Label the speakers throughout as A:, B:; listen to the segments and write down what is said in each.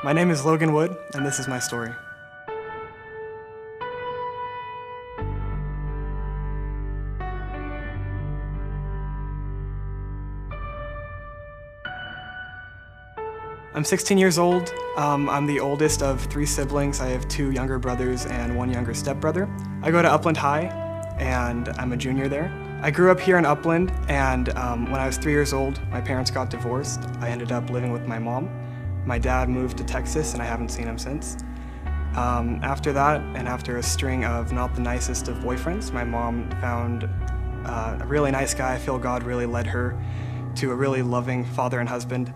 A: My name is Logan Wood, and this is my story. I'm 16 years old. I'm the oldest of 3 siblings. I have 2 younger brothers and 1 younger stepbrother. I go to Upland High, and I'm a junior there. I grew up here in Upland, and when I was 3 years old, my parents got divorced. I ended up living with my mom. My dad moved to Texas, and I haven't seen him since. After that, and after a string of not the nicest of boyfriends, my mom found a really nice guy. I feel God really led her to a really loving father and husband,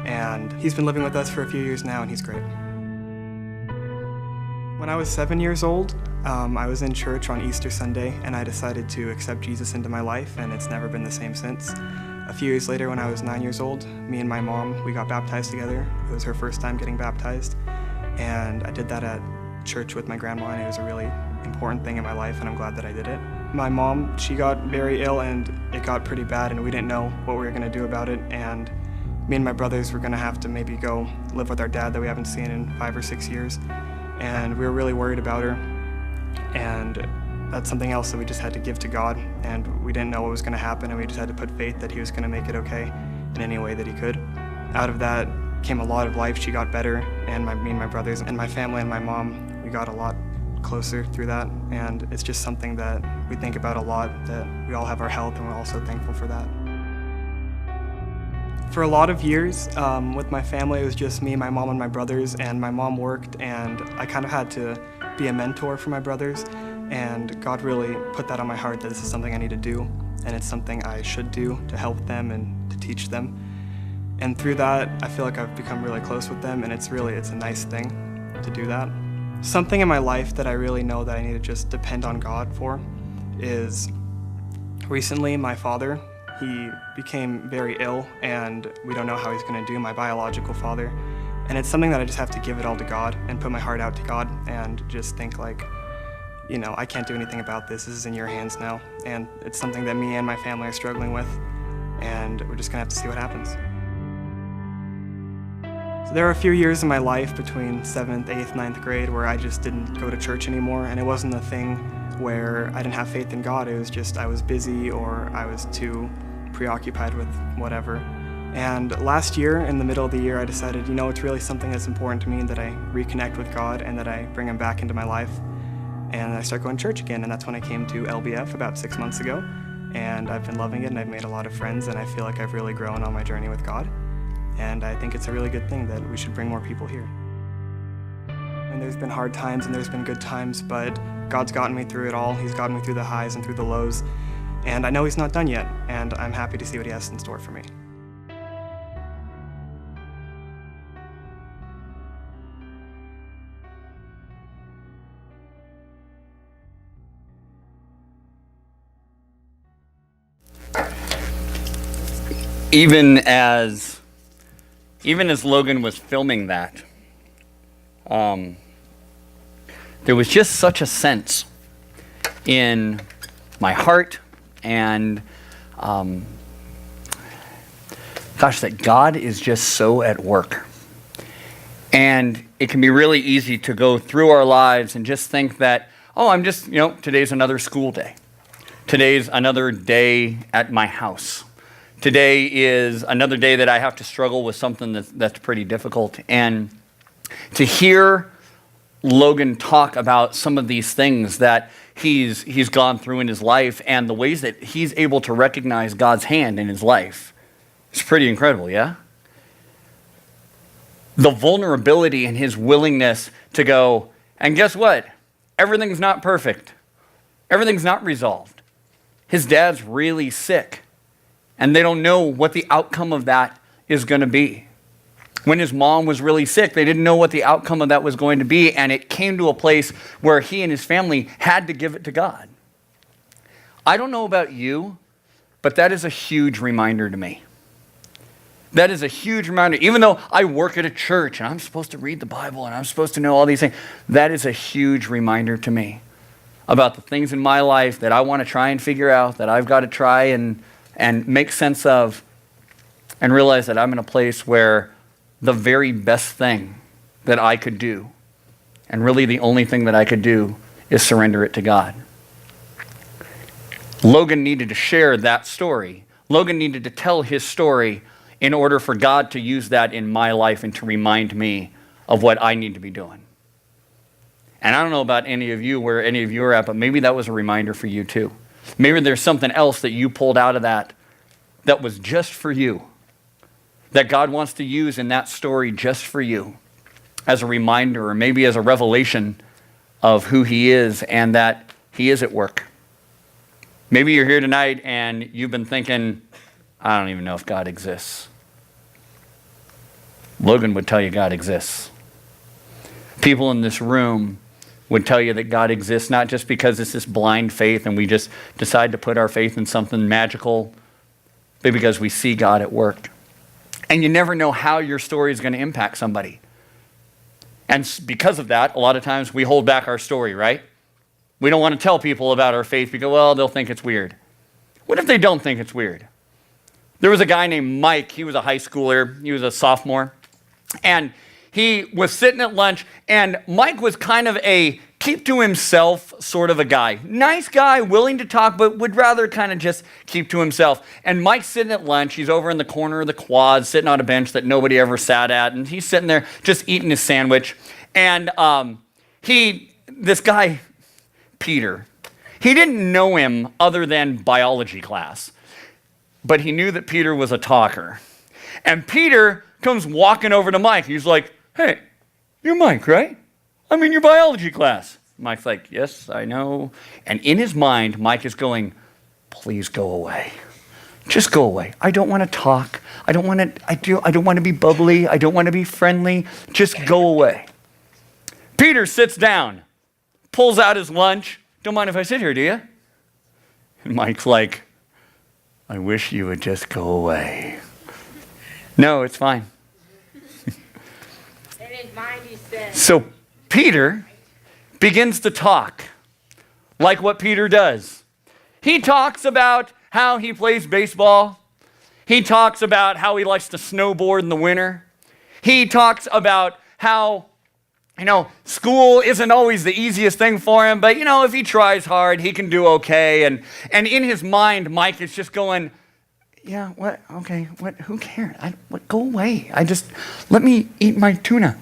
A: and he's been living with us for a few years now, and he's great. When I was 7 years old, I was in church on Easter Sunday, and I decided to accept Jesus into my life, and it's never been the same since. A few years later, when I was 9 years old, me and my mom, we got baptized together. It was her first time getting baptized, and I did that at church with my grandma, and it was a really important thing in my life, and I'm glad that I did it. My mom, she got very ill, and it got pretty bad, and we didn't know what we were going to do about it, and me and my brothers were going to have to maybe go live with our dad that we haven't seen in 5 or 6 years, and we were really worried about her, and that's something else that we just had to give to God, and we didn't know what was going to happen, and we just had to put faith that he was going to make it okay in any way that he could. Out of that came a lot of life. She got better, and me and my brothers and my family and my mom, we got a lot closer through that, and it's just something that we think about a lot, that we all have our health, and we're also thankful for that. For a lot of years, with my family, it was just me, my mom, and my brothers, and my mom worked, and I kind of had to be a mentor for my brothers, and God really put that on my heart that this is something I need to do, and it's something I should do to help them and to teach them. And through that, I feel like I've become really close with them, and it's a nice thing to do that. Something in my life that I really know that I need to just depend on God for is recently my father, he became very ill, and we don't know how he's going to do, my biological father. And it's something that I just have to give it all to God and put my heart out to God and just think like, you know, I can't do anything about this. This is in your hands now. And it's something that me and my family are struggling with, and we're just going to have to see what happens. So there are a few years in my life between 7th, 8th, 9th grade where I just didn't go to church anymore, and it wasn't a thing where I didn't have faith in God. It was just I was busy or I was too preoccupied with whatever. And last year, in the middle of the year, I decided, you know, it's really something that's important to me that I reconnect with God and that I bring him back into my life. And I started going to church again, and that's when I came to LBF about 6 months ago. And I've been loving it, and I've made a lot of friends, and I feel like I've really grown on my journey with God. And I think it's a really good thing that we should bring more people here. And there's been hard times and there's been good times, but God's gotten me through it all. He's gotten me through the highs and through the lows. And I know he's not done yet, and I'm happy to see what he has in store for me.
B: Even as Logan was filming that, there was just such a sense in my heart and that God is just so at work. And it can be really easy to go through our lives and just think that, today's another school day. Today's another day at my house. Today is another day that I have to struggle with something that's pretty difficult. And to hear Logan talk about some of these things that he's gone through in his life and the ways that he's able to recognize God's hand in his life, it's pretty incredible, yeah? The vulnerability and his willingness to go, and guess what? Everything's not perfect. Everything's not resolved. His dad's really sick. And they don't know what the outcome of that is going to be. When his mom was really sick, they didn't know what the outcome of that was going to be, and it came to a place where he and his family had to give it to God. I don't know about you, but that is a huge reminder to me. That is a huge reminder. Even though I work at a church and I'm supposed to read the Bible and I'm supposed to know all these things, that is a huge reminder to me about the things in my life that I want to try and figure out, that I've got to try and make sense of, and realize that I'm in a place where the very best thing that I could do. And really the only thing that I could do is surrender it to God. Logan needed to share that story. Logan needed to tell his story in order for God to use that in my life and to remind me of what I need to be doing. And I don't know about any of you, where any of you are at, but maybe that was a reminder for you too. Maybe there's something else that you pulled out of that was just for you, that God wants to use in that story just for you as a reminder, or maybe as a revelation of who he is and that he is at work. Maybe you're here tonight and you've been thinking, I don't even know if God exists. Logan would tell you God exists. People in this room would tell you that God exists, not just because it's this blind faith and we just decide to put our faith in something magical, but because we see God at work. And you never know how your story is going to impact somebody. And because of that, a lot of times we hold back our story, right? We don't want to tell people about our faith because, well, they'll think it's weird. What if they don't think it's weird? There was a guy named Mike. He was a high schooler. He was a sophomore. And he was sitting at lunch, and Mike was kind of a keep to himself sort of a guy. Nice guy, willing to talk, but would rather kind of just keep to himself. And Mike's sitting at lunch. He's over in the corner of the quad, sitting on a bench that nobody ever sat at, and he's sitting there just eating his sandwich. And this guy, Peter, he didn't know him other than biology class, but he knew that Peter was a talker. And Peter comes walking over to Mike. He's like, hey, you're Mike, right? I'm in your biology class. Mike's like, yes, I know. And in his mind, Mike is going, please go away. Just go away. I don't want to talk. I don't want to be bubbly. I don't want to be friendly. Just go away. Peter sits down, pulls out his lunch. Don't mind if I sit here, do you? And Mike's like, I wish you would just go away. No, it's fine. So Peter begins to talk like what Peter does. He talks about how he plays baseball. He talks about how he likes to snowboard in the winter. He talks about how, school isn't always the easiest thing for him, but, if he tries hard, he can do okay. And in his mind, Mike is just going, yeah, what? Okay, what? Who cares? Go away. Let me eat my tuna.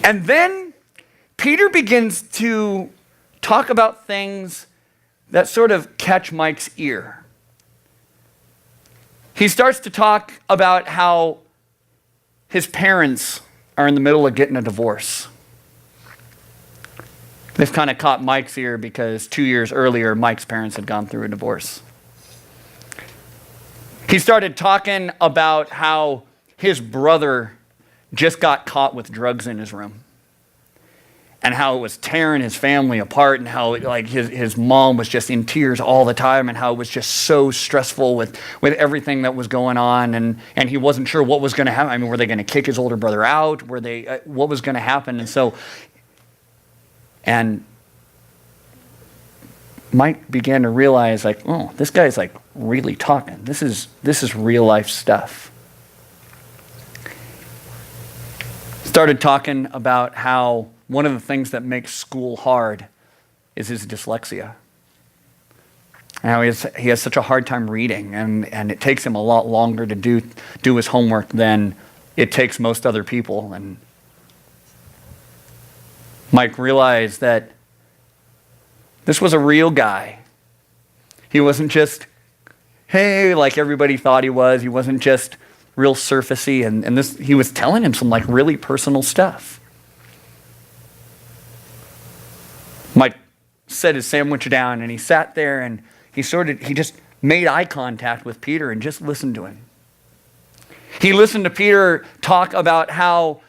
B: And then Peter begins to talk about things that sort of catch Mike's ear. He starts to talk about how his parents are in the middle of getting a divorce. This kind of caught Mike's ear because 2 years earlier, Mike's parents had gone through a divorce. He started talking about how his brother just got caught with drugs in his room, and how it was tearing his family apart, and how his mom was just in tears all the time, and how it was just so stressful with everything that was going on, and he wasn't sure what was going to happen. I mean, were they going to kick his older brother out? What was going to happen? And Mike began to realize, oh, this guy's really talking. This is real life stuff. Started talking about how one of the things that makes school hard is his dyslexia. And how he has such a hard time reading, and it takes him a lot longer to do his homework than it takes most other people. And Mike realized that this was a real guy. He wasn't just, hey, like everybody thought he was. He wasn't just real surfacey, and he was telling him some really personal stuff. Mike set his sandwich down, and he sat there, and he just made eye contact with Peter and just listened to him. He listened to Peter talk about how,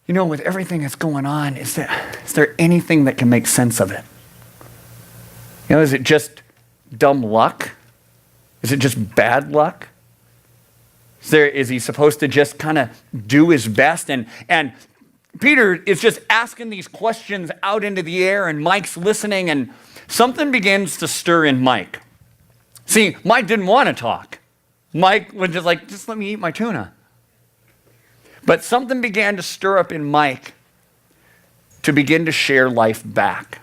B: with everything that's going on, is there anything that can make sense of it? Is it just dumb luck? Is it just bad luck? Is he supposed to just kind of do his best? And Peter is just asking these questions out into the air, and Mike's listening, and something begins to stir in Mike. See, Mike didn't want to talk. Mike was just let me eat my tuna. But something began to stir up in Mike to begin to share life back.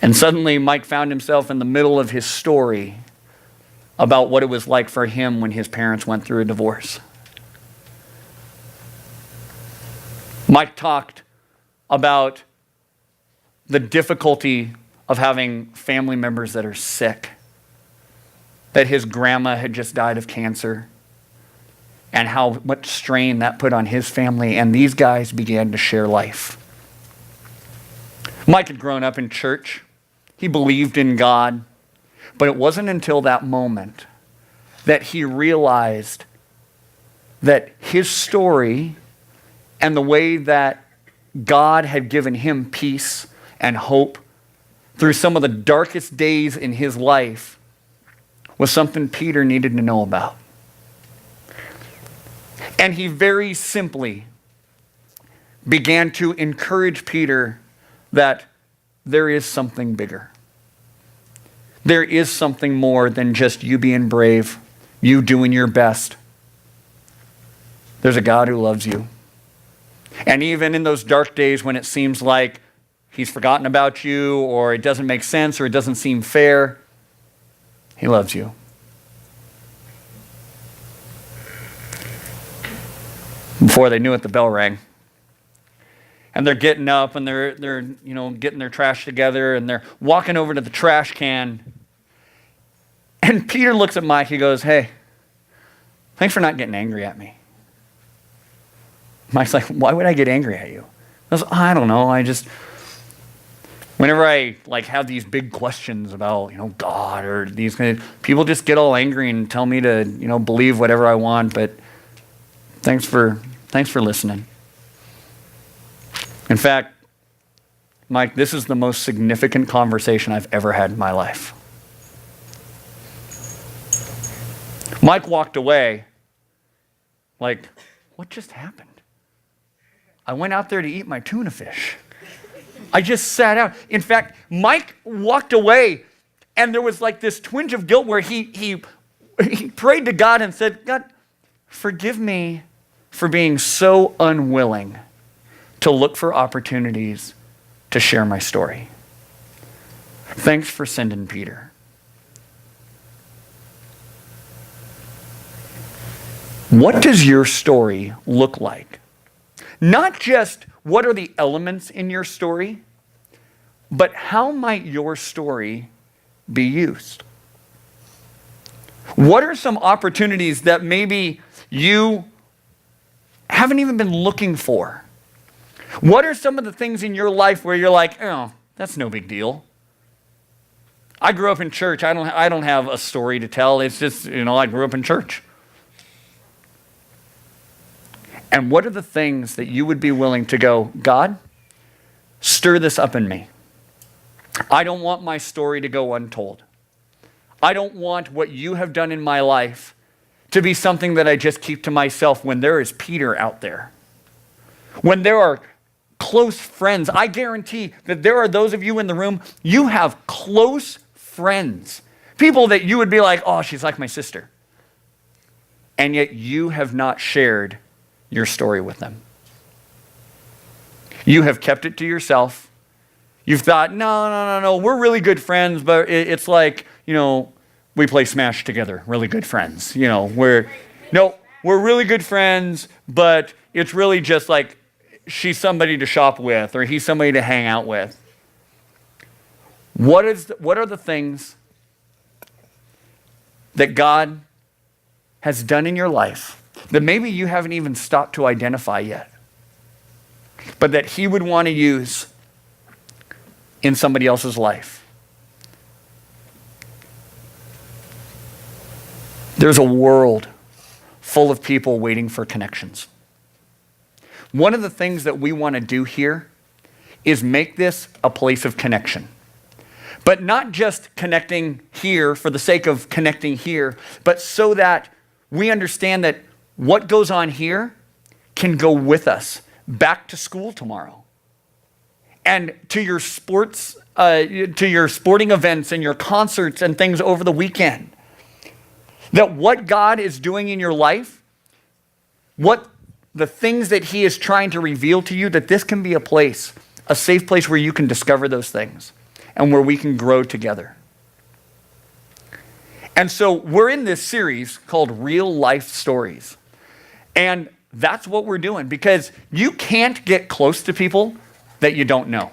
B: And suddenly Mike found himself in the middle of his story about what it was like for him when his parents went through a divorce. Mike talked about the difficulty of having family members that are sick, that his grandma had just died of cancer, and how much strain that put on his family, and these guys began to share life. Mike had grown up in church. He believed in God, but it wasn't until that moment that he realized that his story and the way that God had given him peace and hope through some of the darkest days in his life was something Peter needed to know about. And he very simply began to encourage Peter that there is something bigger. There is something more than just you being brave, you doing your best. There's a God who loves you. And even in those dark days when it seems like he's forgotten about you, or it doesn't make sense, or it doesn't seem fair, he loves you. Before they knew it, the bell rang. And they're getting up and they're getting their trash together, and they're walking over to the trash can. And Peter looks at Mike, he goes, "Hey, thanks for not getting angry at me." Mike's like, "Why would I get angry at you?" I was, "I don't know, whenever I have these big questions about, God or these kind of, people just get all angry and tell me to, believe whatever I want, but thanks for listening." In fact, Mike, this is the most significant conversation I've ever had in my life. Mike walked away like, what just happened? I went out there to eat my tuna fish. I just sat out. In fact, Mike walked away, and there was this twinge of guilt where he prayed to God and said, "God, forgive me for being so unwilling to look for opportunities to share my story. Thanks for sending Peter." What does your story look like? Not just what are the elements in your story, but how might your story be used? What are some opportunities that maybe you haven't even been looking for? What are some of the things in your life where you're like, "Oh, that's no big deal. I grew up in church. I don't have a story to tell. It's just, I grew up in church." And what are the things that you would be willing to go, "God, stir this up in me. I don't want my story to go untold. I don't want what you have done in my life to be something that I just keep to myself when there is Peter out there. When there are close friends, I guarantee that there are those of you in the room, you have close friends. People that you would be like, "Oh, she's like my sister." And yet you have not shared your story with them. You have kept it to yourself. You've thought, no, we're really good friends, but it's like, we play Smash together, really good friends. We're really good friends, but it's really just like she's somebody to shop with or he's somebody to hang out with. What are the things that God has done in your life that maybe you haven't even stopped to identify yet, but that he would want to use in somebody else's life? There's a world full of people waiting for connections. One of the things that we want to do here is make this a place of connection. But not just connecting here for the sake of connecting here, but so that we understand that what goes on here can go with us back to school tomorrow. And to your sports, to your sporting events and your concerts and things over the weekend. That what God is doing in your life what the things that he is trying to reveal to you, that this can be a place, a safe place where you can discover those things and where we can grow together. And so we're in this series called Real Life Stories. And that's what we're doing, because you can't get close to people that you don't know.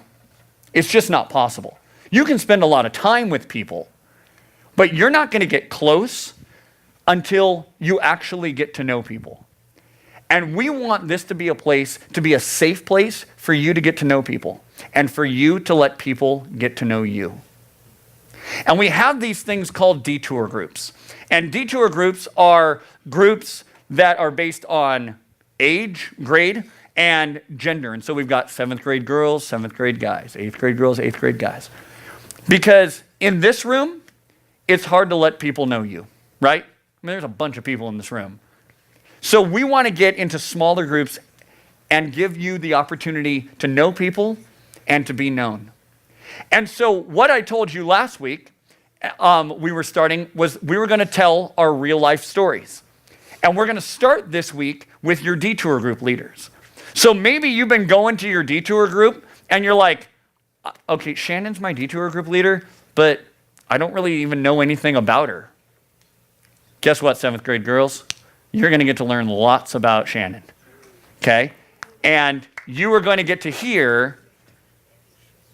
B: It's just not possible. You can spend a lot of time with people, but you're not going to get close until you actually get to know people. And we want this to be a place, to be a safe place for you to get to know people and for you to let people get to know you. And we have these things called detour groups. And detour groups are groups that are based on age, grade, and gender. And so we've got 7th grade girls, 7th grade guys, 8th grade girls, 8th grade guys. Because in this room, it's hard to let people know you, right? I mean, there's a bunch of people in this room. So we want to get into smaller groups and give you the opportunity to know people and to be known. And so what I told you last week, we were going to tell our real life stories. And we're going to start this week with your detour group leaders. So maybe you've been going to your detour group and you're like, okay, Shannon's my detour group leader, but I don't really even know anything about her. Guess what, 7th grade girls? You're going to get to learn lots about Shannon, okay? And you are going to get to hear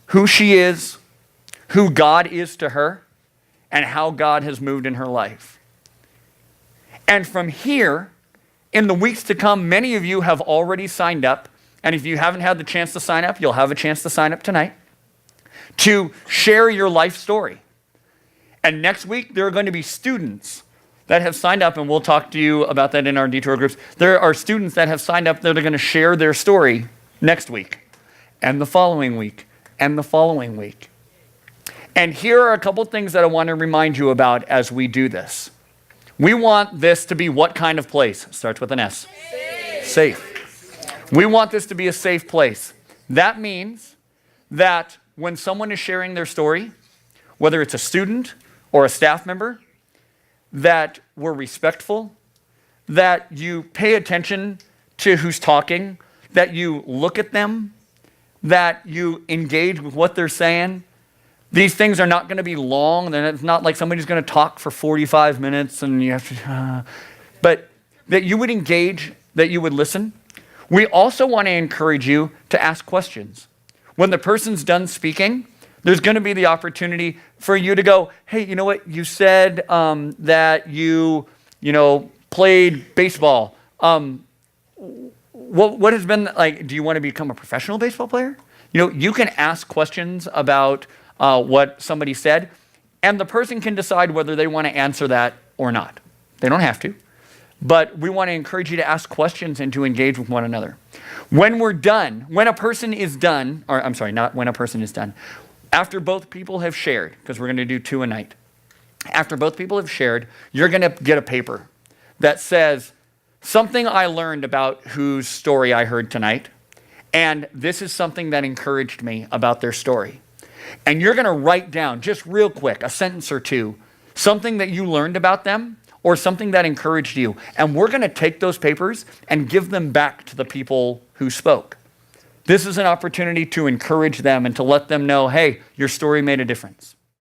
B: who she is, who God is to her, and how God has moved in her life. And from here, in the weeks to come, many of you have already signed up. And if you haven't had the chance to sign up, you'll have a chance to sign up tonight to share your life story. And next week, there are going to be students that have signed up, and we'll talk to you about that in our detour groups. There are students that have signed up that are going to share their story next week, and the following week, and the following week. And here are a couple things that I want to remind you about as we do this. We want this to be what kind of place? Starts with an S. Safe. We want this to be a safe place. That means that when someone is sharing their story, whether it's a student or a staff member, that we're respectful, that you pay attention to who's talking, that you look at them, that you engage with what they're saying. These things are not going to be long. It's not like somebody's going to talk for 45 minutes and you have to, but that you would engage, that you would listen. We also want to encourage you to ask questions. When the person's done speaking, there's going to be the opportunity for you to go, hey, you know what? You said that you played baseball. What has been like? Do you want to become a professional baseball player? You can ask questions about what somebody said, and the person can decide whether they want to answer that or not. They don't have to, but we want to encourage you to ask questions and to engage with one another. When we're done, when a person is done, or I'm sorry, not when a person is done, after both people have shared, because we're going to do 2 a night, after both people have shared, you're going to get a paper that says, something I learned about whose story I heard tonight, and this is something that encouraged me about their story. And you're going to write down, just real quick, a sentence or two, something that you learned about them or something that encouraged you. And we're going to take those papers and give them back to the people who spoke. This is an opportunity to encourage them and to let them know, hey, your story made a difference.